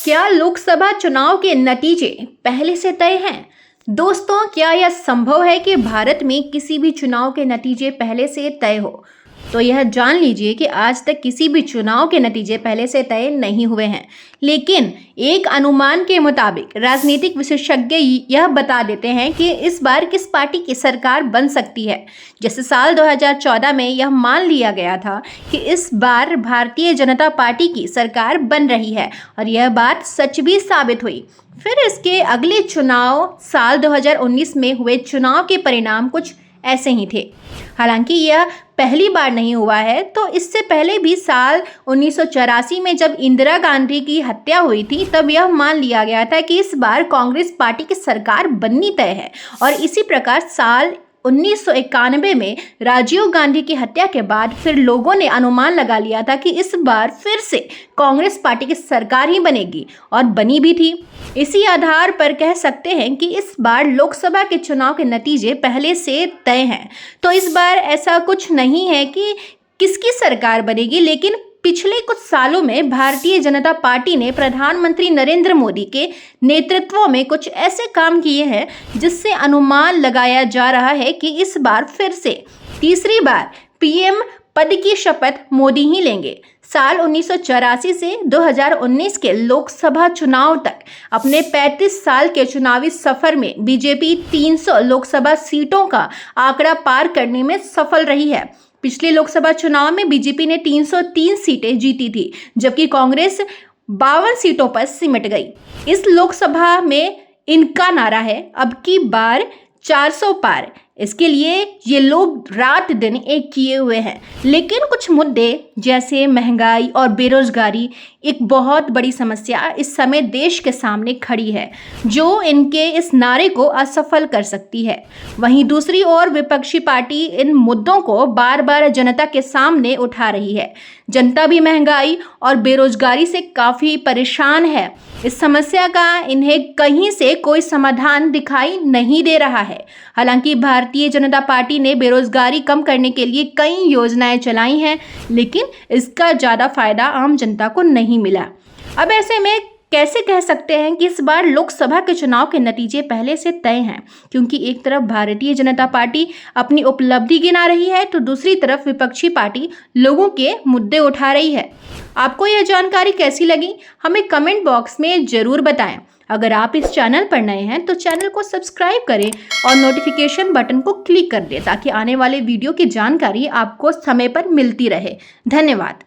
क्या लोकसभा चुनाव के नतीजे पहले से तय हैं? दोस्तों, क्या यह संभव है कि भारत में किसी भी चुनाव के नतीजे पहले से तय हो? तो यह जान लीजिए कि आज तक किसी भी चुनाव के नतीजे पहले से तय नहीं हुए हैं। लेकिन एक अनुमान के मुताबिक राजनीतिक विशेषज्ञ यह बता देते हैं कि इस बार किस पार्टी की सरकार बन सकती है। जैसे साल 2014 में यह मान लिया गया था कि इस बार भारतीय जनता पार्टी की सरकार बन रही है और यह बात सच भी साबित हुई। फिर इसके अगले चुनाव साल 2019 में हुए चुनाव के परिणाम कुछ ऐसे ही थे। हालांकि यह पहली बार नहीं हुआ है, तो इससे पहले भी साल 1984 में जब इंदिरा गांधी की हत्या हुई थी, तब यह मान लिया गया था कि इस बार कांग्रेस पार्टी की सरकार बननी तय है। और इसी प्रकार साल 1991 में राजीव गांधी की हत्या के बाद फिर लोगों ने अनुमान लगा लिया था कि इस बार फिर से कांग्रेस पार्टी की सरकार ही बनेगी, और बनी भी थी। इसी आधार पर कह सकते हैं कि इस बार लोकसभा के चुनाव के नतीजे पहले से तय हैं। तो इस बार ऐसा कुछ नहीं है कि किसकी सरकार बनेगी, लेकिन पिछले कुछ सालों में भारतीय जनता पार्टी ने प्रधानमंत्री नरेंद्र मोदी के नेतृत्व में कुछ ऐसे काम किए हैं जिससे अनुमान लगाया जा रहा है कि इस बार फिर से तीसरी बार पीएम पद की शपथ मोदी ही लेंगे। साल 1984 से 2019 के लोकसभा चुनाव तक अपने 35 साल के चुनावी सफर में बीजेपी 300 लोकसभा सीटों का आंकड़ा पार करने में सफल रही है। पिछले लोकसभा चुनाव में बीजेपी ने 303 सीटें जीती थी, जबकि कांग्रेस 52 सीटों पर सिमट गई। इस लोकसभा में इनका नारा है, अब की बार 400 पार। इसके लिए ये लोग रात दिन एक किए हुए हैं। लेकिन कुछ मुद्दे जैसे महंगाई और बेरोजगारी एक बहुत बड़ी समस्या इस समय देश के सामने खड़ी है, जो इनके इस नारे को असफल कर सकती है। वहीं दूसरी ओर विपक्षी पार्टी इन मुद्दों को बार बार जनता के सामने उठा रही है। जनता भी महंगाई और बेरोजगारी से काफ़ी परेशान है। इस समस्या का इन्हें कहीं से कोई समाधान दिखाई नहीं दे रहा है। हालांकि भारतीय जनता पार्टी ने बेरोजगारी कम करने के लिए कई योजनाएं चलाई हैं, लेकिन इसका ज़्यादा फायदा आम जनता को नहीं मिला। अब ऐसे में कैसे कह सकते हैं कि इस बार लोकसभा के चुनाव के नतीजे पहले से तय हैं? क्योंकि एक तरफ भारतीय जनता पार्टी अपनी उपलब्धि गिना रही है, तो दूसरी तरफ विपक्षी पार्टी लोगों के मुद्दे उठा रही है। आपको यह जानकारी कैसी लगी, हमें कमेंट बॉक्स में ज़रूर बताएं। अगर आप इस चैनल पर नए हैं तो चैनल को सब्सक्राइब करें और नोटिफिकेशन बटन को क्लिक कर दें, ताकि आने वाले वीडियो की जानकारी आपको समय पर मिलती रहे। धन्यवाद।